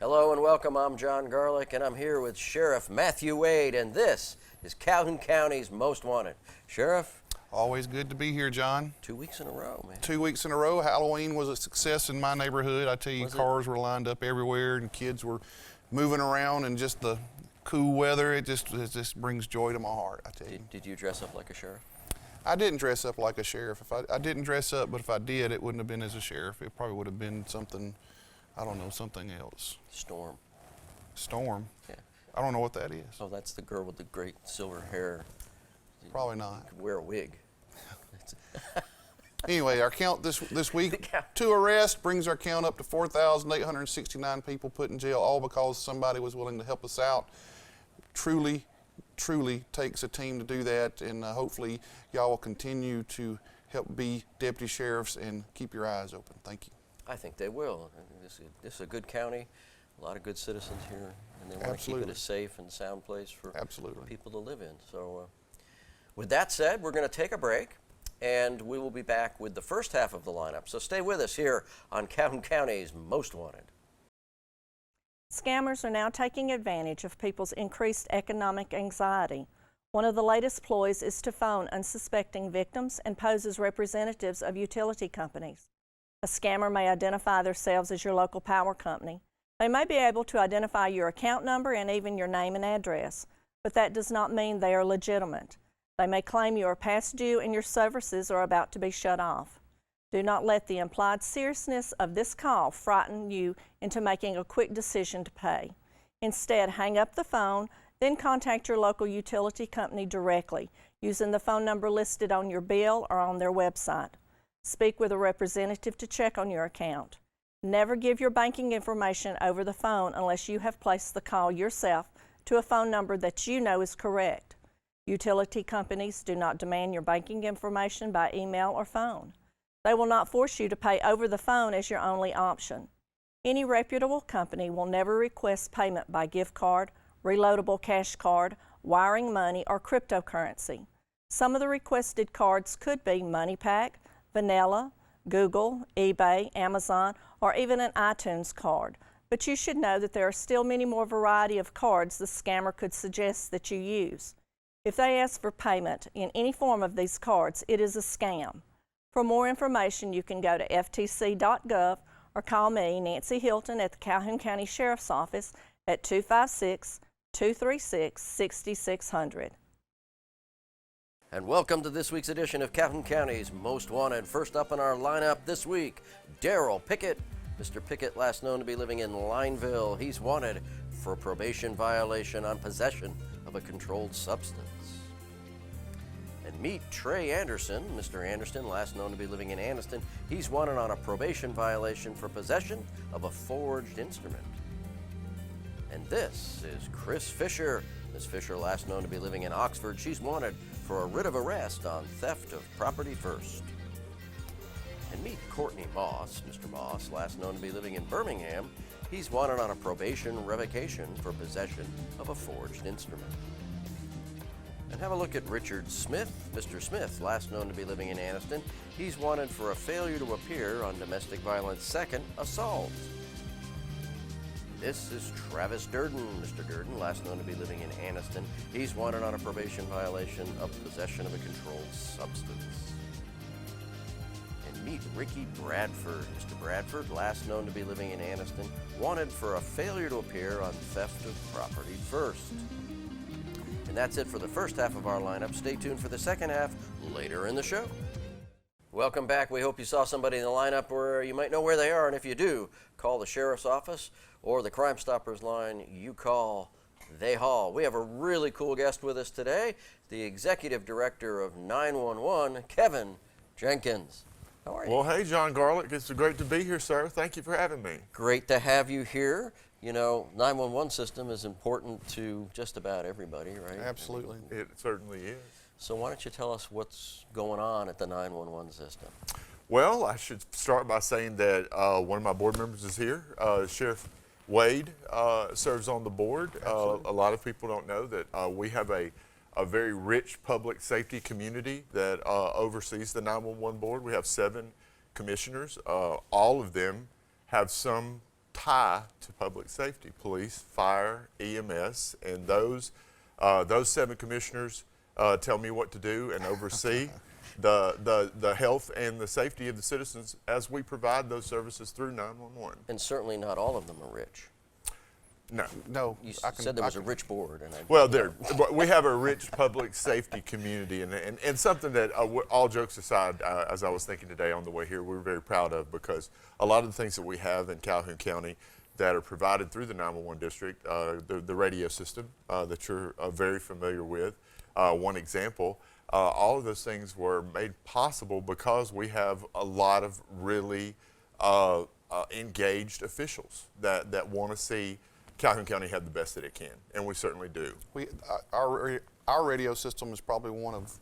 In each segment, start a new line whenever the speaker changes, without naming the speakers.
Hello and welcome. I'm Jon Garlick, and I'm here with Sheriff Matthew Wade, and this is Calhoun County's Most Wanted. Sheriff?
Always good to be here, John.
2 weeks in a row, man.
2 weeks in a row. Halloween was a success in my neighborhood. I tell you, cars were lined up everywhere, and kids were moving around, and just the cool weather, it just brings joy to my heart, I tell you.
Did you dress up like a sheriff?
I didn't dress up like a sheriff. I didn't dress up, but if I did, it wouldn't have been as a sheriff. It probably would have been something, I don't know, something else.
Storm.
Storm?
Yeah.
I don't know what that is.
Oh, that's the girl with the great silver hair.
Probably not.
You could wear a wig.
Anyway, our count this week, 2 arrests brings our count up to 4,869 people put in jail, all because somebody was willing to help us out. Truly takes a team to do that, and hopefully y'all will continue to help be deputy sheriffs and keep your eyes open. Thank you.
I think they will. This is a good county, a lot of good citizens here, and they want to keep it a safe and sound place for people to live in. So with that said, we're going to take a break, and we will be back with the first half of the lineup. So stay with us here on Calhoun County's Most Wanted.
Scammers are now taking advantage of people's increased economic anxiety. One of the latest ploys is to phone unsuspecting victims and pose as representatives of utility companies. A scammer may identify themselves as your local power company. They may be able to identify your account number and even your name and address, but that does not mean they are legitimate. They may claim you are past due and your services are about to be shut off. Do not let the implied seriousness of this call frighten you into making a quick decision to pay. Instead, hang up the phone, then contact your local utility company directly using the phone number listed on your bill or on their website. Speak with a representative to check on your account. Never give your banking information over the phone unless you have placed the call yourself to a phone number that you know is correct. Utility companies do not demand your banking information by email or phone. They will not force you to pay over the phone as your only option. Any reputable company will never request payment by gift card, reloadable cash card, wiring money, or cryptocurrency. Some of the requested cards could be MoneyPack, Vanilla, Google, eBay, Amazon, or even an iTunes card. But you should know that there are still many more variety of cards the scammer could suggest that you use. If they ask for payment in any form of these cards, it is a scam. For more information, you can go to ftc.gov or call me, Nancy Hilton, at the Calhoun County Sheriff's Office at 256-236-6600.
And welcome to this week's edition of Calhoun County's Most Wanted. First up in our lineup this week, Daryl Pickett. Mr. Pickett, last known to be living in Lineville. He's wanted for a probation violation on possession of a controlled substance. And meet Trey Anderson. Mr. Anderson, last known to be living in Anniston. He's wanted on a probation violation for possession of a forged instrument. And this is Chris Fisher. Ms. Fisher, last known to be living in Oxford. She's wanted for a writ of arrest on theft of property first. And meet Courtney Moss. Mr. Moss, last known to be living in Birmingham. He's wanted on a probation revocation for possession of a forged instrument. And have a look at Richard Smith. Mr. Smith, last known to be living in Anniston. He's wanted for a failure to appear on domestic violence second assault. This is Travis Durden. Mr. Durden, last known to be living in Anniston. He's wanted on a probation violation of possession of a controlled substance. And meet Ricky Bradford. Mr. Bradford, last known to be living in Anniston, wanted for a failure to appear on theft of property first. And that's it for the first half of our lineup. Stay tuned for the second half later in the show. Welcome back. We hope you saw somebody in the lineup where you might know where they are, and if you do, call the sheriff's office or the Crime Stoppers line. You call, they haul. We have a really cool guest with us today, the Executive Director of 911, Kevin Jenkins. How are you?
Well, hey, Jon Garlick. It's great to be here, sir. Thank you for having me.
Great to have you here. You know, 911 system is important to just about everybody, right?
Absolutely.
It certainly is.
So why don't you tell us what's going on at the 911 system?
Well, I should start by saying that one of my board members is here. Sheriff Wade serves on the board. A lot of people don't know that we have a very rich public safety community that oversees the 911 board. We have 7 commissioners. All of them have some tie to public safety, police, fire, EMS, and those 7 commissioners tell me what to do and oversee the health and the safety of the citizens as we provide those services through 911.
And certainly not all of them are rich.
No.
No,
You said there was a rich board. And
Well, we have a rich public safety community, and something that, all jokes aside, as I was thinking today on the way here, we're very proud of, because a lot of the things that we have in Calhoun County that are provided through the 911 district, the radio system that you're very familiar with, one example, all of those things were made possible because we have a lot of really engaged officials that want to see Calhoun County have the best that it can, and we certainly do.
Our radio system is probably one of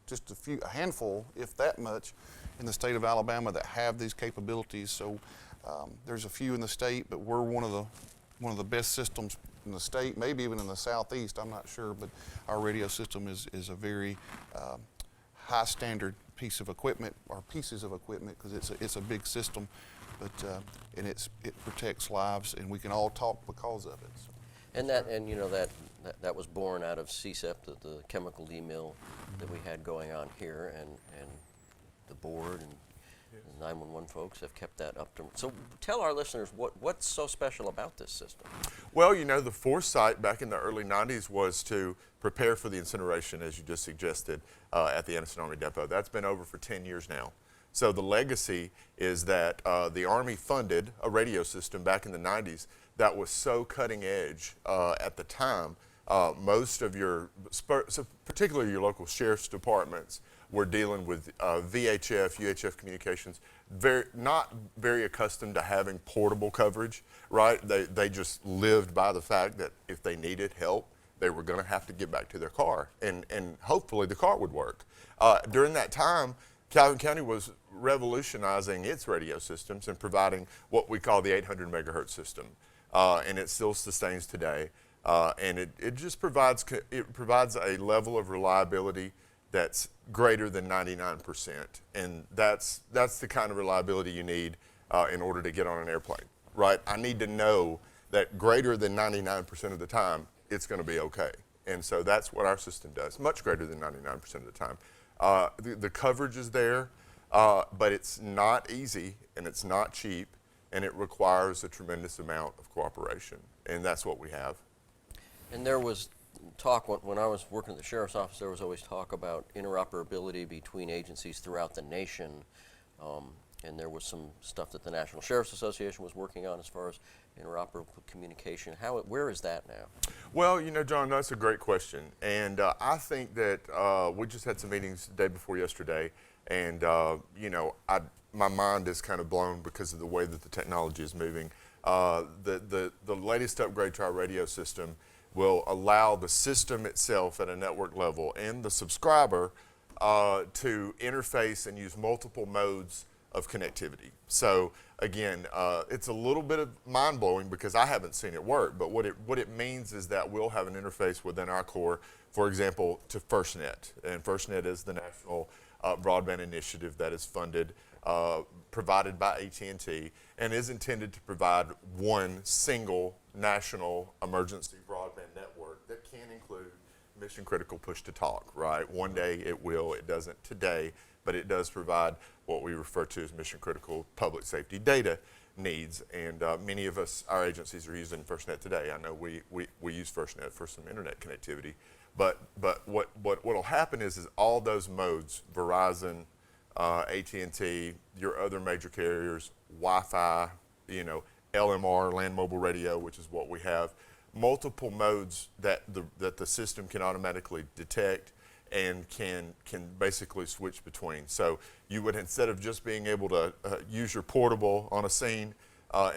just a handful, if that much, in the state of Alabama that have these capabilities. So there's a few in the state, but we're one of the best systems in the state, maybe even in the southeast. I'm not sure, but our radio system is a very high standard piece of equipment, or pieces of equipment, because it's a big system. But and it protects lives, and we can all talk because of it. So.
That was born out of CSEP, the chemical mill that we had going on here, and the board and the 911 folks have kept that up to. So tell our listeners what's so special about this system.
Well, the foresight back in the early 90s was to prepare for the incineration, as you just suggested, at the Anderson Army Depot. That's been over for 10 years now. So the legacy is that the Army funded a radio system back in the 90s that was so cutting edge at the time. Most of particularly your local sheriff's departments, were dealing with VHF, UHF communications, not very accustomed to having portable coverage, right? They just lived by the fact that if they needed help, they were going to have to get back to their car, and hopefully the car would work. During that time, Calhoun County was revolutionizing its radio systems and providing what we call the 800 megahertz system, and it still sustains today. And it just provides a level of reliability that's greater than 99%, and that's the kind of reliability you need in order to get on an airplane, right? I need to know that greater than 99% of the time it's going to be okay, and so that's what our system does, much greater than 99% of the time. The coverage is there, but it's not easy, and it's not cheap, and it requires a tremendous amount of cooperation, and that's what we have.
And there was talk when I was working at the sheriff's office. There was always talk about interoperability between agencies throughout the nation, and there was some stuff that the National Sheriff's Association was working on as far as interoperable communication. Where is that now? Well,
John, that's a great question, and I think that we just had some meetings the day before yesterday, and my mind is kind of blown because of the way that the technology is moving. The latest upgrade to our radio system will allow the system itself at a network level and the subscriber to interface and use multiple modes of connectivity. So again, it's a little bit of mind-blowing because I haven't seen it work, but what it means is that we'll have an interface within our core, for example, to FirstNet. And FirstNet is the national broadband initiative that is funded, provided by AT&T, and is intended to provide one single national emergency broadband network that can include mission critical push to talk, right? One day it will, it doesn't today, but it does provide what we refer to as mission critical public safety data needs, and many of us, our agencies are using FirstNet today. I know we use FirstNet for some internet connectivity, but what'll happen is all those modes, Verizon, AT&T, your other major carriers, Wi-Fi, LMR, land mobile radio, which is what we have, multiple modes that the system can automatically detect and can basically switch between. So you would, instead of just being able to use your portable on a scene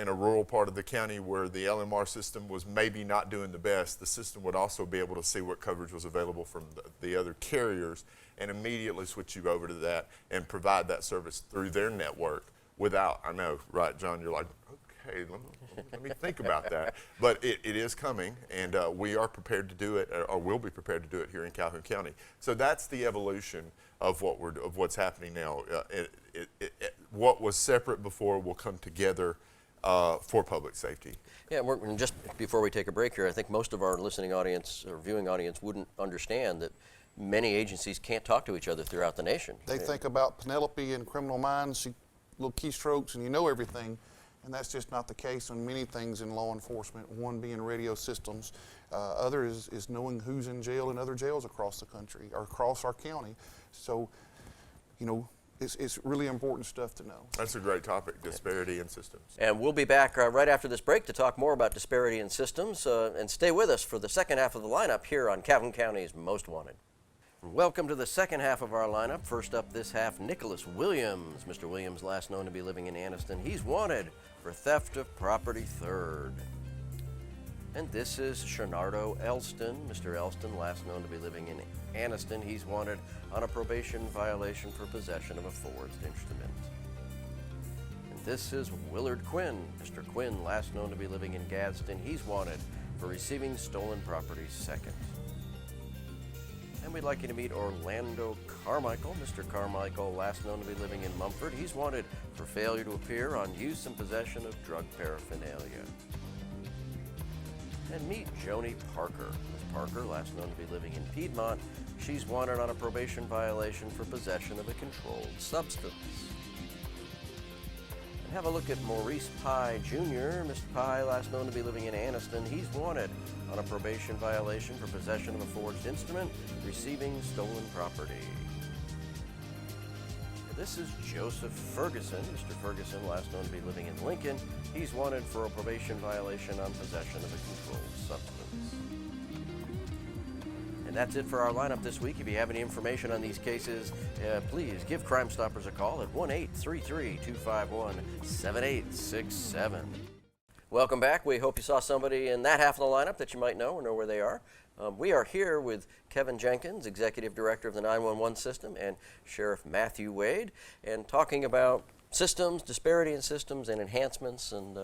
in a rural part of the county where the LMR system was maybe not doing the best, the system would also be able to see what coverage was available from the other carriers and immediately switch you over to that and provide that service through their network without, I know, right, John, you're like, okay, let me think about that. But it is coming, and we are prepared to do it, or will be prepared to do it here in Calhoun County. So that's the evolution of what's happening now. What was separate before will come together for public safety.
Yeah, and just before we take a break here, I think most of our listening audience or viewing audience wouldn't understand that many agencies can't talk to each other throughout the nation.
They think about Penelope and Criminal Minds, little keystrokes, and you know everything. And that's just not the case on many things in law enforcement, one being radio systems. Other is knowing who's in jail in other jails across the country or across our county. So, you know, it's really important stuff to know.
That's a great topic, disparity in systems.
And we'll be back right after this break to talk more about disparity in systems. And stay with us for the second half of the lineup here on Calhoun County's Most Wanted. Welcome to the second half of our lineup. First up this half, Nicholas Williams. Mr. Williams, last known to be living in Anniston. He's wanted for theft of property third. And this is Shenardo Elston. Mr. Elston, last known to be living in Anniston. He's wanted on a probation violation for possession of a forged instrument. And this is Willard Quinn. Mr. Quinn, last known to be living in Gadsden. He's wanted for receiving stolen property second. And we'd like you to meet Orlando Carmichael. Mr. Carmichael, last known to be living in Mumford. He's wanted for failure to appear on use and possession of drug paraphernalia. And meet Joni Parker. Ms. Parker, last known to be living in Piedmont. She's wanted on a probation violation for possession of a controlled substance. And have a look at Maurice Pye Jr. Mr. Pye, last known to be living in Anniston. He's wanted on a probation violation for possession of a forged instrument, receiving stolen property. This is Joseph Ferguson. Mr. Ferguson, last known to be living in Lincoln. He's wanted for a probation violation on possession of a controlled substance. And that's it for our lineup this week. If you have any information on these cases, please give Crime Stoppers a call at 1-833-251-7867. Welcome back. We hope you saw somebody in that half of the lineup that you might know or know where they are. We are here with Kevin Jenkins, Executive Director of the 911 System, and Sheriff Matthew Wade, and talking about systems, disparity in systems, and enhancements. And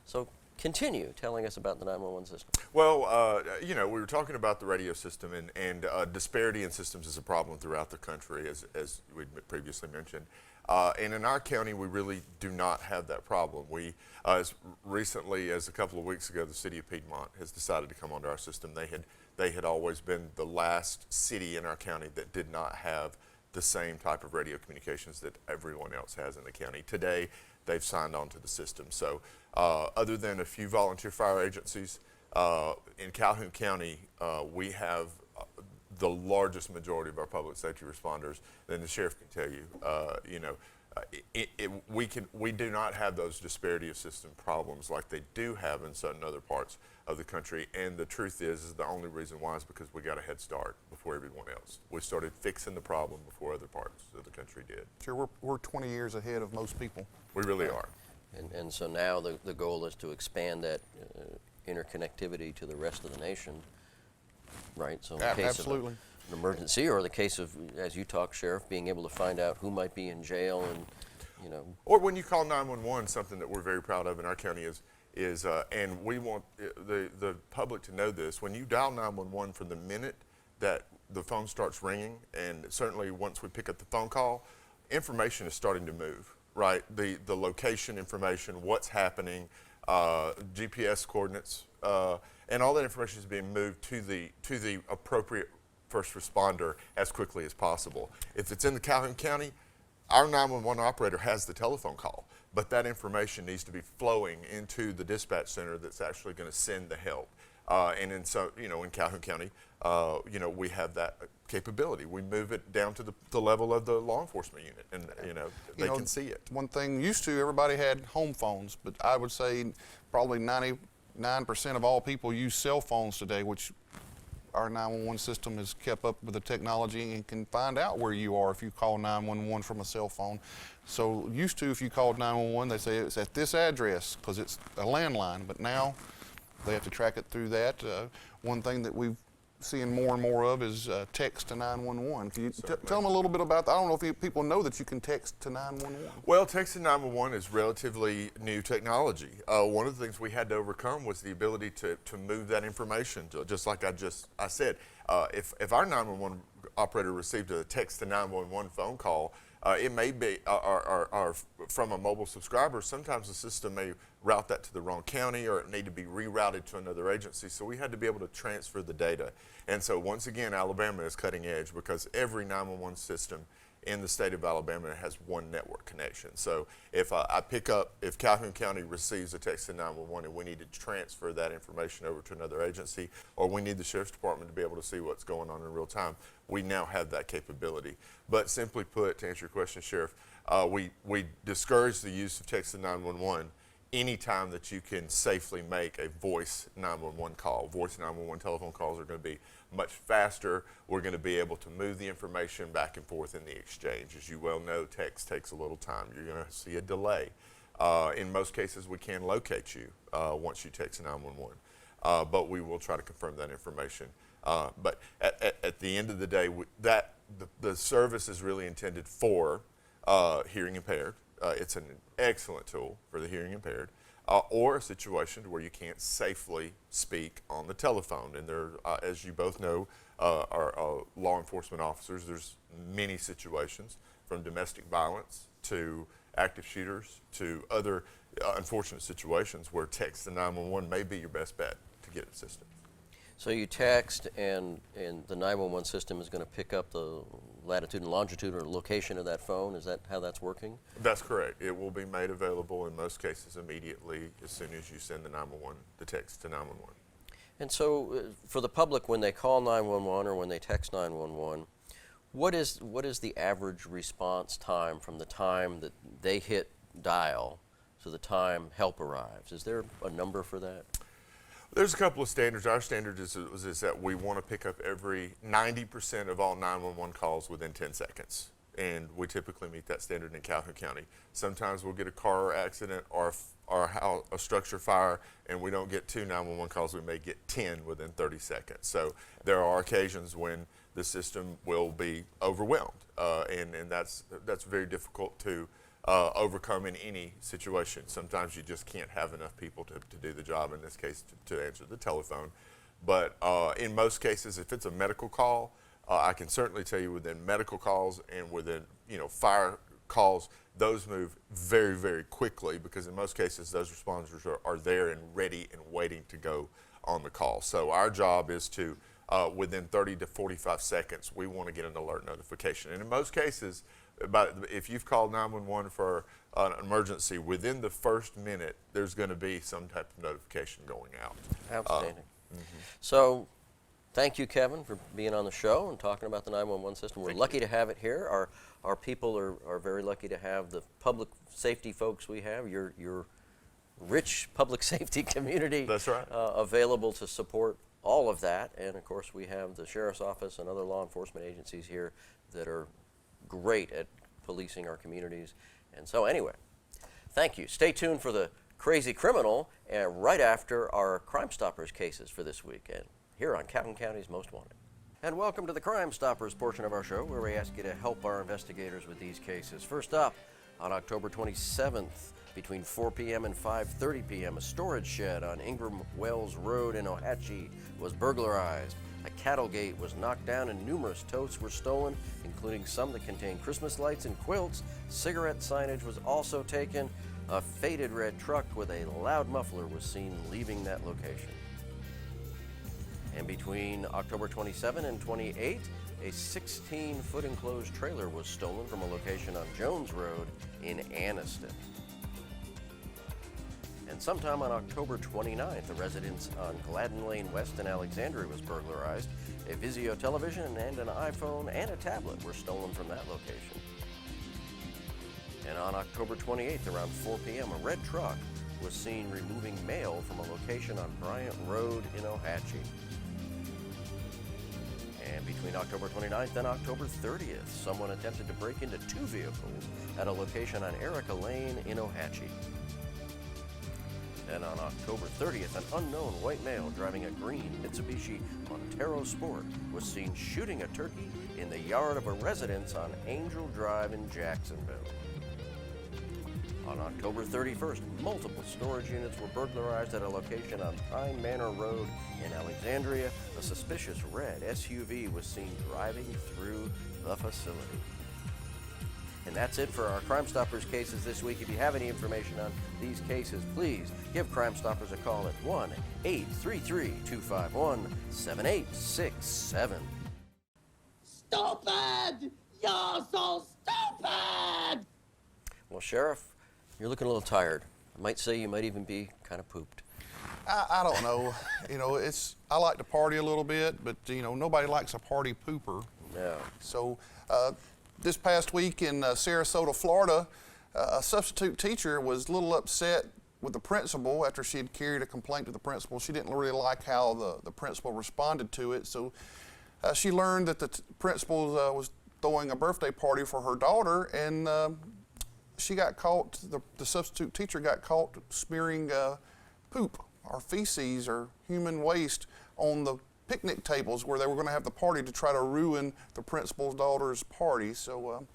so continue telling us about the 911 system.
Well, you know, we were talking about the radio system, and disparity in systems is a problem throughout the country, as we previously mentioned. And in our county, we really do not have that problem. We, as recently as a couple of weeks ago, the city of Piedmont has decided to come onto our system. They had always been the last city in our county that did not have the same type of radio communications that everyone else has in the county. Today, they've signed on to the system. So other than a few volunteer fire agencies, in Calhoun County, we have the largest majority of our public safety responders. Then the sheriff can tell you, you know, we do not have those disparity of system problems like they do have in certain other parts of the country. And the truth is the only reason why is because we got a head start before everyone else. We started fixing the problem before other parts of the country did.
Sure, we're 20 years ahead of most people.
We really are.
And so now the goal is to expand that interconnectivity to the rest of the nation, right? So in the case
Absolutely.
of an emergency, or the case of, as you talk, Sheriff, being able to find out who might be in jail, and you know.
Or when you call 911, something that we're very proud of in our county is and we want the public to know this, when you dial 911 from the minute that the phone starts ringing, and certainly once we pick up the phone call, information is starting to move, right? The location information, what's happening, GPS coordinates, and all that information is being moved to the appropriate first responder as quickly as possible. If it's in the Calhoun County, our 911 operator has the telephone call, but that information needs to be flowing into the dispatch center that's actually going to send the help. And in Calhoun County, you know, we have that capability. We move it down to the level of the law enforcement unit, and they can see it.
One thing used to, everybody had home phones, but I would say probably 99% of all people use cell phones today, which our 911 system has kept up with the technology and can find out where you are if you call 911 from a cell phone. So used to, if you called 911, they say it's at this address because it's a landline, but now they have to track it through that. One thing that we've seeing more and more of is text to 911. Can you tell them a little bit about that? I don't know if people know that you can text to 911.
Well, text to 911 is relatively new technology. One of the things we had to overcome was the ability to move that information, just like I said. If our 911 operator received a text to 911 phone call, It may be, or from a mobile subscriber, sometimes the system may route that to the wrong county, or it need to be rerouted to another agency. So we had to be able to transfer the data. And so once again, Alabama is cutting edge because every 911 system in the state of Alabama has one network connection. So if if Calhoun County receives a text to 911 and we need to transfer that information over to another agency, or we need the Sheriff's Department to be able to see what's going on in real time, we now have that capability. But simply put, to answer your question, Sheriff, we discourage the use of text to 911 anytime that you can safely make a voice 911 call. Voice 911 telephone calls are going to be much faster. We're going to be able to move the information back and forth in the exchange. As you well know, text takes a little time. You're going to see a delay. In most cases, we can locate you once you text 911, but we will try to confirm that information. But at the end of the day, the service is really intended for hearing impaired. It's an excellent tool for the hearing impaired, or a situation where you can't safely speak on the telephone. And there, as you both know, are law enforcement officers. There's many situations, from domestic violence to active shooters to other unfortunate situations where text to 911 may be your best bet to get assistance.
So you text, and the 911 system is going to pick up the latitude and longitude or location of that phone. Is that how that's working?
That's correct. It will be made available in most cases immediately as soon as you send the text to 911.
And so for the public, when they call 911 or when they text 911, what is the average response time from the time that they hit dial to the time help arrives? Is there a number for that?
There's a couple of standards. Our standard is that we want to pick up every 90% of all 911 calls within 10 seconds. And we typically meet that standard in Calhoun County. Sometimes we'll get a car accident or a structure fire, and we don't get 2 911 calls. We may get 10 within 30 seconds. So there are occasions when the system will be overwhelmed, and that's very difficult to overcome in any situation. Sometimes you just can't have enough people to do the job, in this case to answer the telephone. But in most cases, if it's a medical call, I can certainly tell you within medical calls and within fire calls, those move very, very quickly, because in most cases those responders are there and ready and waiting to go on the call. So our job is to within 30 to 45 seconds, we want to get an alert notification. And in most cases, if you've called 911 for an emergency, within the first minute, there's going to be some type of notification going out.
Outstanding. So thank you, Kevin, for being on the show and talking about the 911 system. We're lucky to have it here. Our people are very lucky to have the public safety folks we have, your rich public safety community.
That's right.
Available to support all of that. And of course, we have the Sheriff's Office and other law enforcement agencies here that are great at policing our communities. And so anyway, thank you. Stay tuned for the Crazy Criminal right after our Crime Stoppers cases for this week, and here on Calhoun County's Most Wanted. And welcome to the Crime Stoppers portion of our show, where we ask you to help our investigators with these cases. First up, on October 27th, between 4 p.m. and 5:30 p.m., a storage shed on Ingram Wells Road in Ohatchee was burglarized. A cattle gate was knocked down and numerous totes were stolen, including some that contained Christmas lights and quilts. Cigarette signage was also taken. A faded red truck with a loud muffler was seen leaving that location. And between October 27 and 28, a 16-foot enclosed trailer was stolen from a location on Jones Road in Anniston. And sometime on October 29th, a residence on Gladden Lane West in Alexandria was burglarized. A Vizio television and an iPhone and a tablet were stolen from that location. And on October 28th, around 4 p.m., a red truck was seen removing mail from a location on Bryant Road in Ohatchee. And between October 29th and October 30th, someone attempted to break into 2 vehicles at a location on Erica Lane in Ohatchee. And on October 30th, an unknown white male driving a green Mitsubishi Montero Sport was seen shooting a turkey in the yard of a residence on Angel Drive in Jacksonville. On October 31st, multiple storage units were burglarized at a location on Pine Manor Road in Alexandria. A suspicious red SUV was seen driving through the facility. And that's it for our Crime Stoppers cases this week. If you have any information on these cases, please give Crime Stoppers a call at 1-833-251-7867.
Stupid! You're so stupid!
Well, Sheriff, you're looking a little tired. I might say you might even be kind of pooped.
I don't know. I like to party a little bit, but nobody likes a party pooper.
No.
So this past week in Sarasota, Florida, a substitute teacher was a little upset with the principal after she had carried a complaint to the principal. She didn't really like how the principal responded to it. So she learned that the principal was throwing a birthday party for her daughter, and she got caught, the substitute teacher got caught smearing poop or feces or human waste on the picnic tables where they were going to have the party to try to ruin the principal's daughter's party. So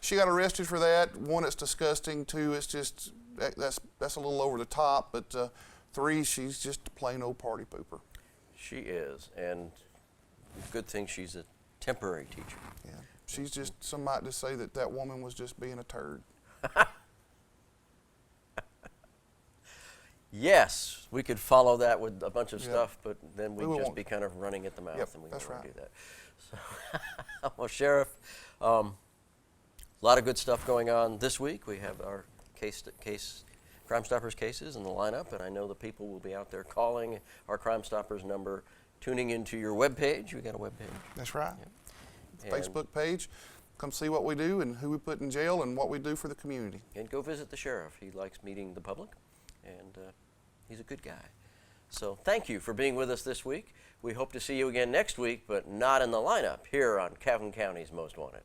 she got arrested for that. One, it's disgusting. Two, it's just, that's a little over the top. But three, she's just a plain old party pooper.
She is, and good thing she's a temporary teacher.
Yeah, she's just, some might just say that woman was just being a turd.
Yes, we could follow that with a bunch of
Yeah.
stuff, but then we'd
We
just
won't.
be kind of running at the mouth,
Yep,
and we
that's
don't want to
right.
do that. So, well, Sheriff, a lot of good stuff going on this week. We have our Crime Stoppers cases in the lineup, and I know the people will be out there calling our Crime Stoppers number, tuning into your webpage. We got a webpage.
That's right.
And-
Facebook page. Come see what we do and who we put in jail and what we do for the community.
And go visit the sheriff. He likes meeting the public, and he's a good guy. So thank you for being with us this week. We hope to see you again next week, but not in the lineup here on Calhoun County's Most Wanted.